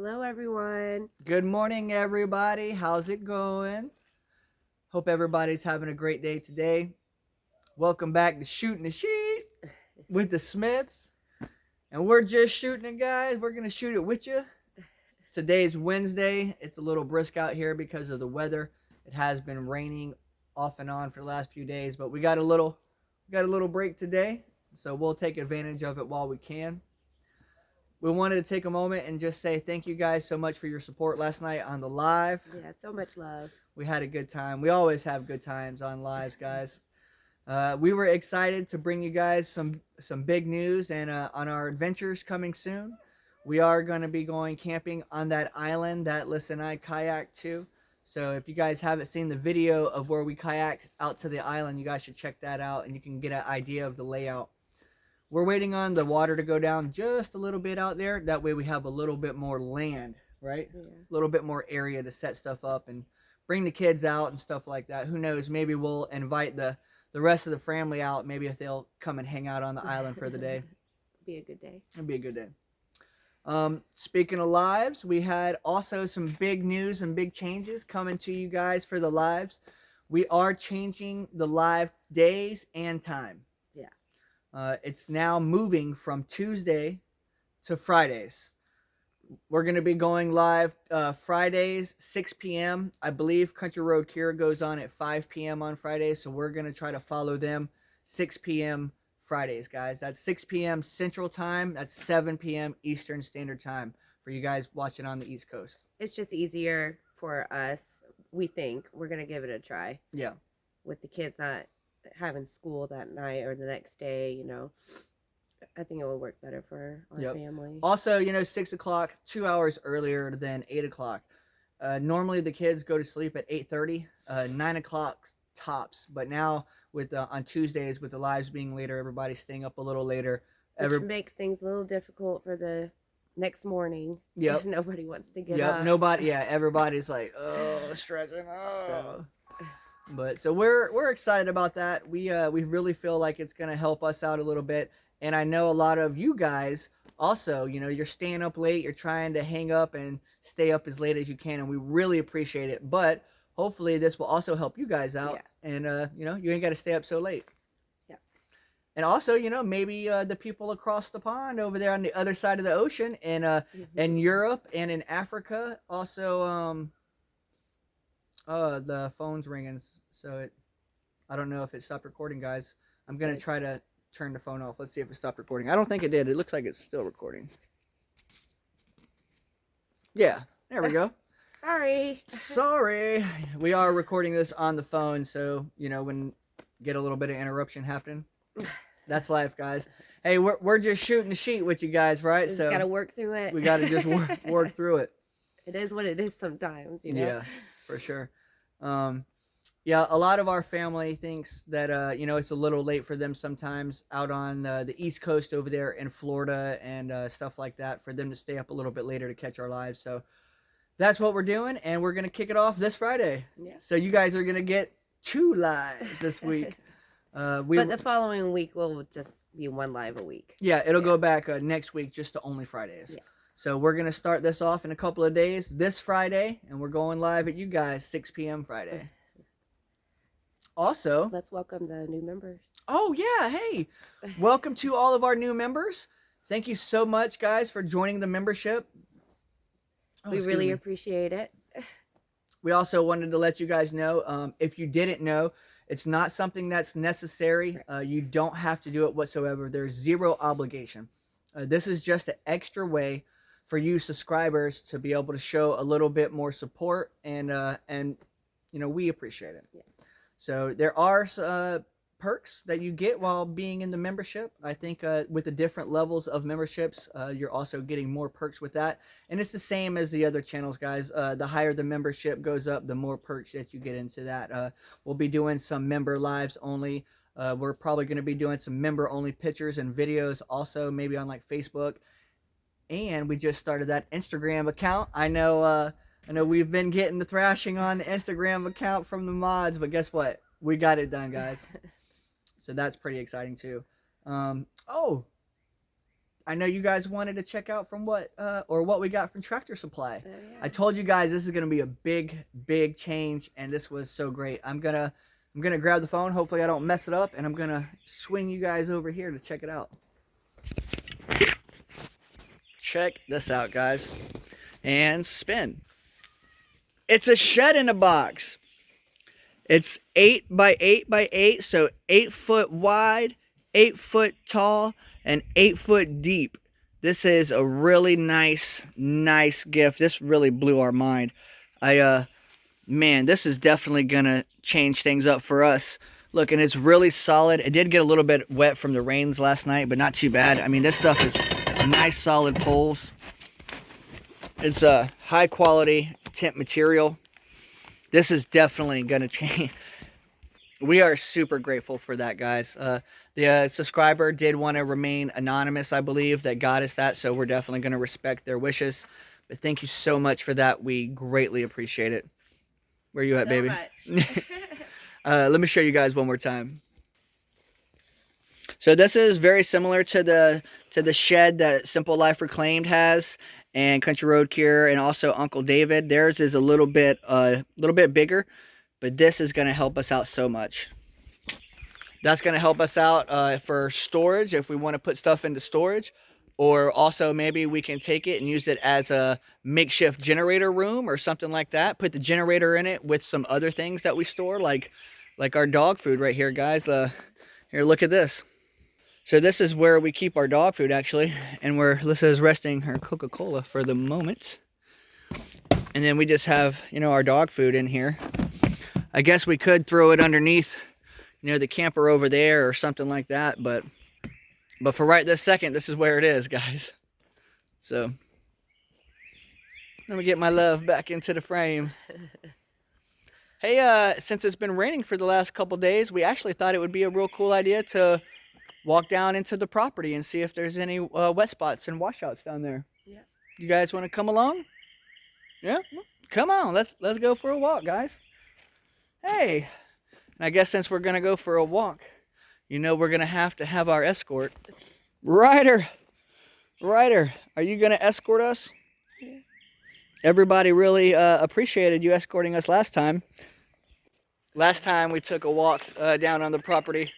Hello, everyone. Good morning, everybody. How's it going? Hope everybody's having a great day today. Welcome back to Shooting the Sheet with the Smiths. And we're just shooting it, guys. We're going to shoot it with you. Today's Wednesday. It's a little brisk out here because of the weather. It has been raining off and on for the last few days, but we got a little break today, so we'll take advantage of it while we can. We wanted to take a moment and just say thank you guys so much for your support last night on the live. Yeah, so much love. We had a good time. We always have good times on lives, guys. We were excited to bring you guys some big news and on our adventures coming soon. We are going to be going camping on that island that Lyssa and I kayaked to. So if you guys haven't seen the video of where we kayaked out to the island, you guys should check that out and you can get an idea of the layout. We're waiting on the water to go down just a little bit out there. That way we have a little bit more land, right? Yeah. A little bit more area to set stuff up and bring the kids out and stuff like that. Who knows? Maybe we'll invite the rest of the family out. Maybe if they'll come and hang out on the island for the day. Be a good day. It'd be a good day. Speaking of lives, we had also some big news and big changes coming to you guys for the lives. We are changing the live days and time. It's now moving from Tuesday to Fridays. We're going to be going live Fridays, 6 p.m. I believe Country Road Cure goes on at 5 p.m. on Fridays, so we're going to try to follow them 6 p.m. Fridays, guys. That's 6 p.m. Central Time. That's 7 p.m. Eastern Standard Time for you guys watching on the East Coast. It's just easier for us. We think we're going to give it a try. Yeah. With the kids not having school that night or the next day, I think it will work better for our family. Also, 6 o'clock, 2 hours earlier than 8 o'clock. Normally the kids go to sleep at 8:30, 9 o'clock tops. But now with on Tuesdays with the lives being later, everybody's staying up a little later. Which makes things a little difficult for the next morning. Yep. Nobody wants to get up. Everybody's like, oh, stressing. Oh. So we're excited about that. We really feel like it's gonna help us out a little bit. And I know a lot of you guys also, you're staying up late, you're trying to hang up and stay up as late as you can, and we really appreciate it. But hopefully this will also help you guys out. Yeah. And you ain't got to stay up so late. Yeah. And also, maybe the people across the pond over there on the other side of the ocean in Europe and in Africa also the phone's ringing, so I don't know if it stopped recording, guys. I'm gonna try to turn the phone off. Let's see if it stopped recording. I don't think it did. It looks like it's still recording. Yeah, there we go. Sorry. We are recording this on the phone, so when get a little bit of interruption happening, that's life, guys. Hey, we're just shooting the sheet with you guys, right? So gotta work through it. We gotta just work through it. It is what it is sometimes, Yeah, for sure. A lot of our family thinks that it's a little late for them sometimes out on the East Coast over there in Florida and stuff like that, for them to stay up a little bit later to catch our lives. So that's what we're doing, and we're gonna kick it off this Friday. Yeah. So you guys are gonna get 2 lives this week. But the following week will just be 1 live a week. Yeah, it'll go back next week just to only Fridays. Yeah. So we're going to start this off in a couple of days this Friday, and we're going live at you guys 6 p.m. Friday. Also, let's welcome the new members. Oh, yeah. Hey, welcome to all of our new members. Thank you so much, guys, for joining the membership. We really appreciate it. We also wanted to let you guys know, if you didn't know, it's not something that's necessary. You don't have to do it whatsoever. There's zero obligation. This is just an extra way for you subscribers to be able to show a little bit more support, and we appreciate it. Yeah. So there are perks that you get while being in the membership. I think with the different levels of memberships, you're also getting more perks with that. And it's the same as the other channels, guys. The higher the membership goes up, the more perks that you get into that. We'll be doing some member lives only. We're probably going to be doing some member only pictures and videos also, maybe on like Facebook. And we just started that Instagram account. I know we've been getting the thrashing on the Instagram account from the mods, but guess what? We got it done, guys. So that's pretty exciting too. I know you guys wanted to check out from what we got from Tractor Supply. Yeah. I told you guys this is gonna be a big change, and this was so great. I'm gonna grab the phone. Hopefully I don't mess it up, and I'm gonna swing you guys over here to check it out. Check this out, guys, and spin. It's a shed in a box. It's 8 by 8 by 8, so 8 foot wide, 8 foot tall, and 8 foot deep. This is a really nice gift. This really blew our mind. Man, this is definitely gonna change things up for us. Look, and it's really solid. It did get a little bit wet from the rains last night, but not too bad. I mean, this stuff is nice solid poles. It's a high quality tint material. This is definitely gonna change. We are super grateful for that, guys. The subscriber did want to remain anonymous, I believe, that got us that, so we're definitely going to respect their wishes. But thank you so much for that. We greatly appreciate it. Where you at, baby? Much. Let me show you guys one more time. So this is very similar to the shed that Simple Life Reclaimed has, and Country Road Cure, and also Uncle David. Theirs is a little bit bigger, but this is going to help us out so much. That's going to help us out for storage if we want to put stuff into storage, or also maybe we can take it and use it as a makeshift generator room or something like that. Put the generator in it with some other things that we store, like our dog food right here, guys. Here, look at this. So this is where we keep our dog food, actually, and where Lyssa is resting her Coca-Cola for the moment. And then we just have, our dog food in here. I guess we could throw it underneath, the camper over there or something like that, but for right this second, this is where it is, guys. So let me get my love back into the frame. Hey, since it's been raining for the last couple days, we actually thought it would be a real cool idea to walk down into the property and see if there's any wet spots and washouts down there. Yeah. You guys want to come along? Yeah? Come on, let's go for a walk, guys. Hey, and I guess since we're going to go for a walk, we're going to have our escort. Ryder, are you going to escort us? Yeah. Everybody really appreciated you escorting us last time. Last time we took a walk down on the property,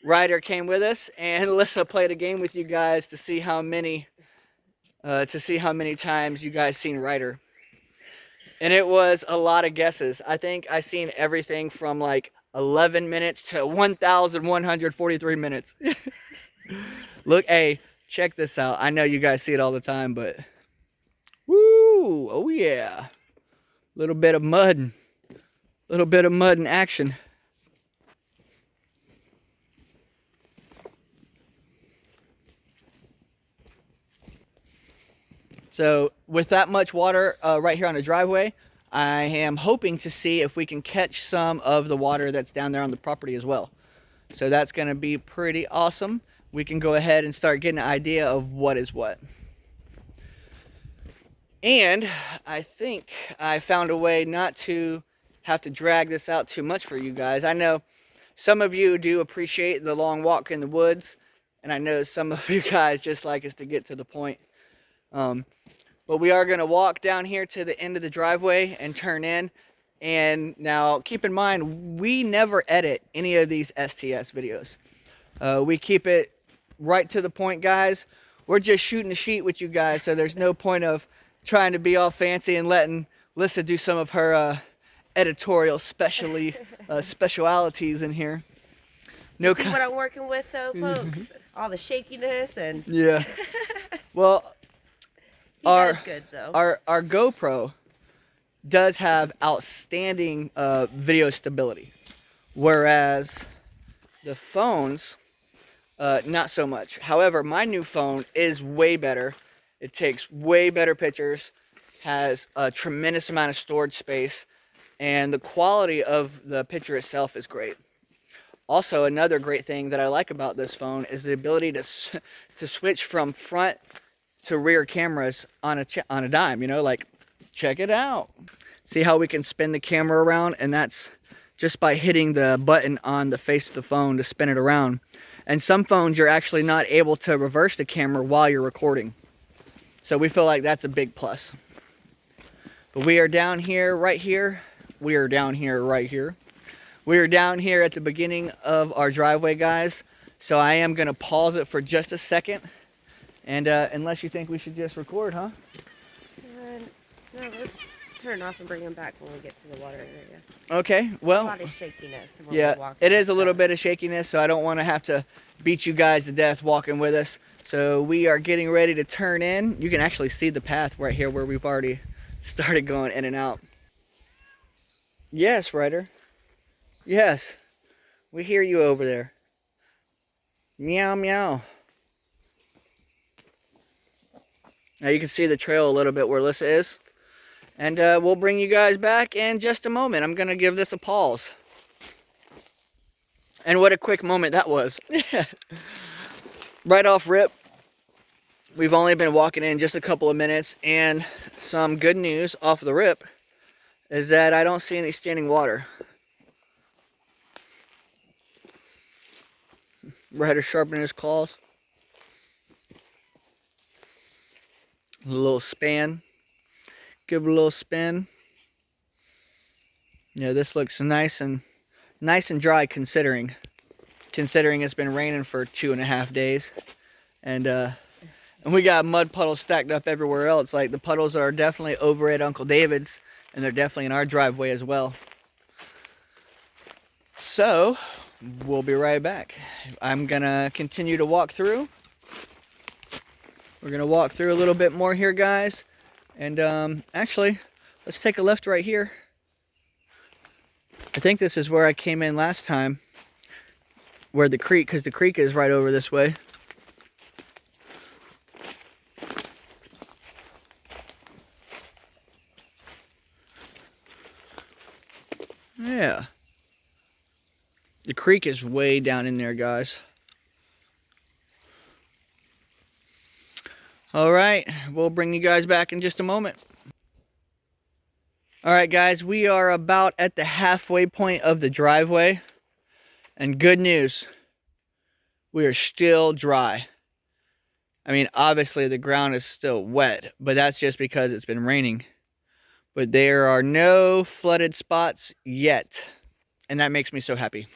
Ryder came with us, and Lyssa played a game with you guys to see how many times you guys seen Ryder. And it was a lot of guesses. I think I seen everything from like 11 minutes to 1,143 minutes. Look, hey, check this out. I know you guys see it all the time, but woo, oh yeah. Little bit of mud in action. So with that much water right here on the driveway, I am hoping to see if we can catch some of the water that's down there on the property as well. So that's going to be pretty awesome. We can go ahead and start getting an idea of what is what. And I think I found a way not to have to drag this out too much for you guys. I know some of you do appreciate the long walk in the woods, and I know some of you guys just like us to get to the point. But we are going to walk down here to the end of the driveway and turn in. And now keep in mind, we never edit any of these STS videos. We keep it right to the point, guys. We're just shooting the sheet with you guys, so there's no point of trying to be all fancy and letting Lyssa do some of her editorial specialities in here. No, see what I'm working with, though, folks? All the shakiness and... Yeah. Well... Does good, though. Our GoPro does have outstanding video stability, whereas the phones, not so much. However, my new phone is way better. It takes way better pictures, has a tremendous amount of storage space, and the quality of the picture itself is great. Also, another great thing that I like about this phone is the ability to switch from front to rear cameras on a dime, like check it out. See how we can spin the camera around, and that's just by hitting the button on the face of the phone to spin it around. And some phones you're actually not able to reverse the camera while you're recording. So we feel like that's a big plus. But we are down here, right here. We are down here, right here. We are down here at the beginning of our driveway, guys. So I am going to pause it for just a second. And unless you think we should just record, huh? No, let's turn it off and bring them back when we get to the water area. Okay, well. A lot of shakiness. Yeah, it is a little bit of shakiness, so I don't want to have to beat you guys to death walking with us. So we are getting ready to turn in. You can actually see the path right here where we've already started going in and out. Yes, Ryder. Yes. We hear you over there. Meow, meow. Now you can see the trail a little bit where Lyssa is. And we'll bring you guys back in just a moment. I'm going to give this a pause. And what a quick moment that was. Right off rip. We've only been walking in just a couple of minutes. And some good news off the rip is that I don't see any standing water. Ryder sharpening his claws. A little span. Give it a little spin. Yeah, this looks nice and dry considering it's been raining for 2.5 days. And we got mud puddles stacked up everywhere else. Like, the puddles are definitely over at Uncle David's, and they're definitely in our driveway as well. So we'll be right back. I'm gonna continue to walk through. We're gonna walk through a little bit more here, guys. And actually, let's take a left right here. I think this is where I came in last time, where the creek, because the creek is right over this way. Yeah. The creek is way down in there, guys. All right, we'll bring you guys back in just a moment. All right, guys, we are about at the halfway point of the driveway. And good news, we are still dry. I mean, obviously the ground is still wet, but that's just because it's been raining. But there are no flooded spots yet. And that makes me so happy.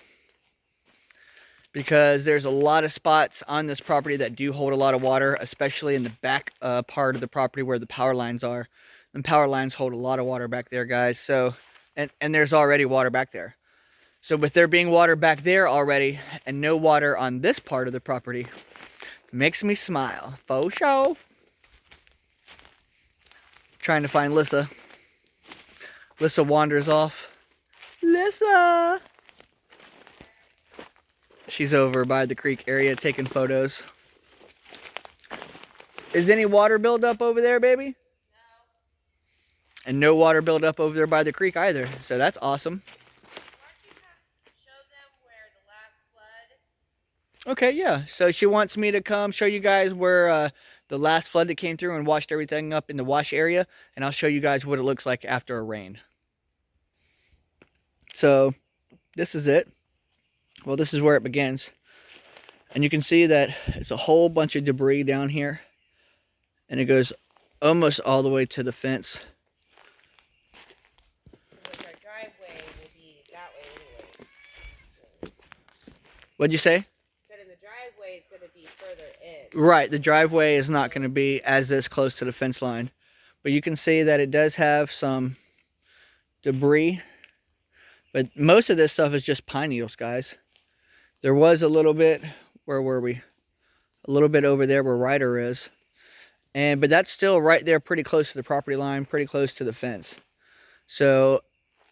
Because there's a lot of spots on this property that do hold a lot of water, especially in the back part of the property where the power lines are. And power lines hold a lot of water back there, guys. So, and there's already water back there. So with there being water back there already and no water on this part of the property, makes me smile. Faux show. Trying to find Lyssa. Lyssa wanders off. Lyssa! She's over by the creek area taking photos. Is any water buildup over there, baby? No. And no water buildup over there by the creek either. So that's awesome. Okay, yeah. So she wants me to come show you guys where the last flood that came through and washed everything up in the wash area. And I'll show you guys what it looks like after a rain. So this is it. Well, this is where it begins. And you can see that it's a whole bunch of debris down here. And it goes almost all the way to the fence. Because our driveway will be that way anyway. What'd you say? Said in the driveway is going to be further in. Right, the driveway is not going to be as this close to the fence line. But you can see that it does have some debris. But most of this stuff is just pine needles, guys. There was a little bit, where were we? A little bit over there where Ryder is. But that's still right there pretty close to the property line, pretty close to the fence. So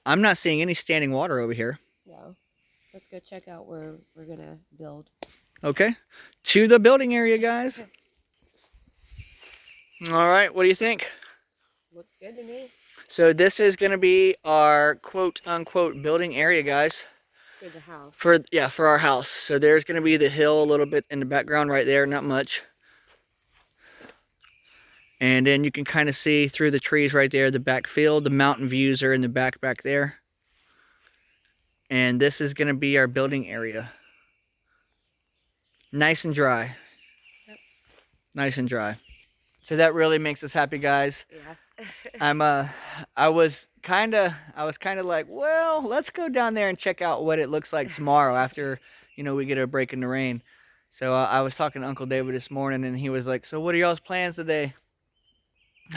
I'm not seeing any standing water over here. No. Let's go check out where we're going to build. Okay. To the building area, guys. Okay. All right, what do you think? Looks good to me. So this is going to be our quote-unquote building area, guys. For the house. For our house. So there's going to be the hill a little bit in the background right there, not much. And then you can kind of see through the trees right there, the back field. The mountain views are in the back there. And this is going to be our building area. Nice and dry. Yep. Nice and dry. So that really makes us happy, guys. Yeah. I was kind of like, well, let's go down there and check out what it looks like tomorrow after, we get a break in the rain. So I was talking to Uncle David this morning, and he was like, so what are y'all's plans today?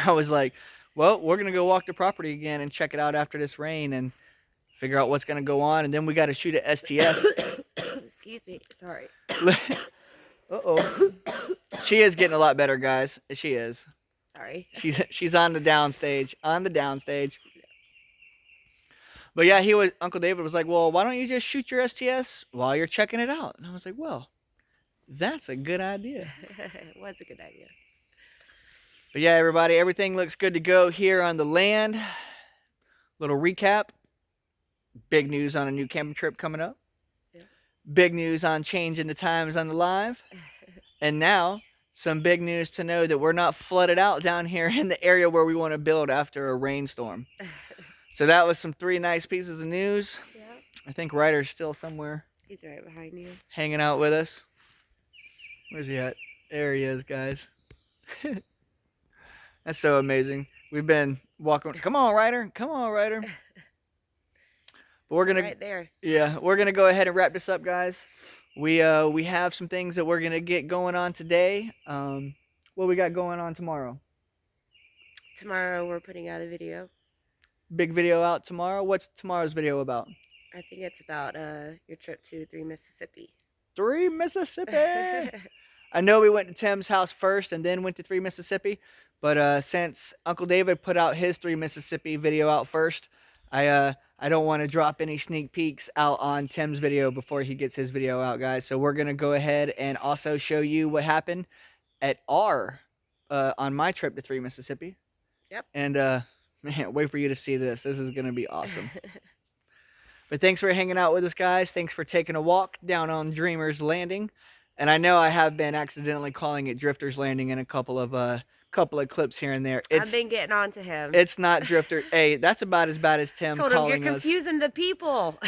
I was like, well, we're going to go walk the property again and check it out after this rain and figure out what's going to go on. And then we got to shoot at STS. Excuse me. Sorry. Uh-oh. She is getting a lot better, guys. She is. Sorry. She's on the downstage. But yeah, Uncle David was like, well, why don't you just shoot your STS while you're checking it out? And I was like, well, that's a good idea. It was a good idea. But yeah, everybody, everything looks good to go here on the land. Little recap. Big news on a new camping trip coming up. Yeah. Big news on changing the times on the live. And now, some big news to know that we're not flooded out down here in the area where we want to build after a rainstorm. So that was some 3 nice pieces of news. Yeah. I think Ryder's still somewhere. He's right behind you. Hanging out with us. Where's he at? There he is, guys. That's so amazing. We've been walking. Come on, Ryder. Come on, Ryder. But we're gonna right there. Yeah, we're gonna go ahead and wrap this up, guys. We have some things that we're gonna get going on today. What we got going on tomorrow? Tomorrow we're putting out a video. Big video out tomorrow. What's tomorrow's video about? I think it's about your trip to 3 Mississippi. 3 Mississippi. I know we went to Tim's house first and then went to 3 Mississippi, but since Uncle David put out his 3 Mississippi video out first, I don't want to drop any sneak peeks out on Tim's video before he gets his video out, guys. So we're gonna go ahead and also show you what happened at on my trip to 3 Mississippi. Yep. And man, wait for you to see this. This is gonna be awesome. But thanks for hanging out with us, guys. Thanks for taking a walk down on Dreamer's Landing. And I know I have been accidentally calling it Drifter's Landing in a couple of clips here and there. I've been getting on to him. It's not Drifter. Hey, that's about as bad as Tim told him calling you're confusing the people.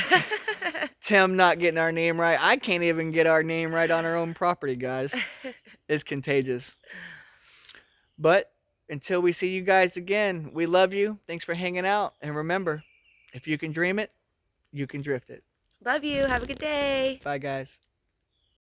Tim not getting our name right. I can't even get our name right on our own property, guys. It's contagious. But until we see you guys again, we love you. Thanks for hanging out. And remember, if you can dream it, you can drift it. Love you. Have a good day. Bye, guys.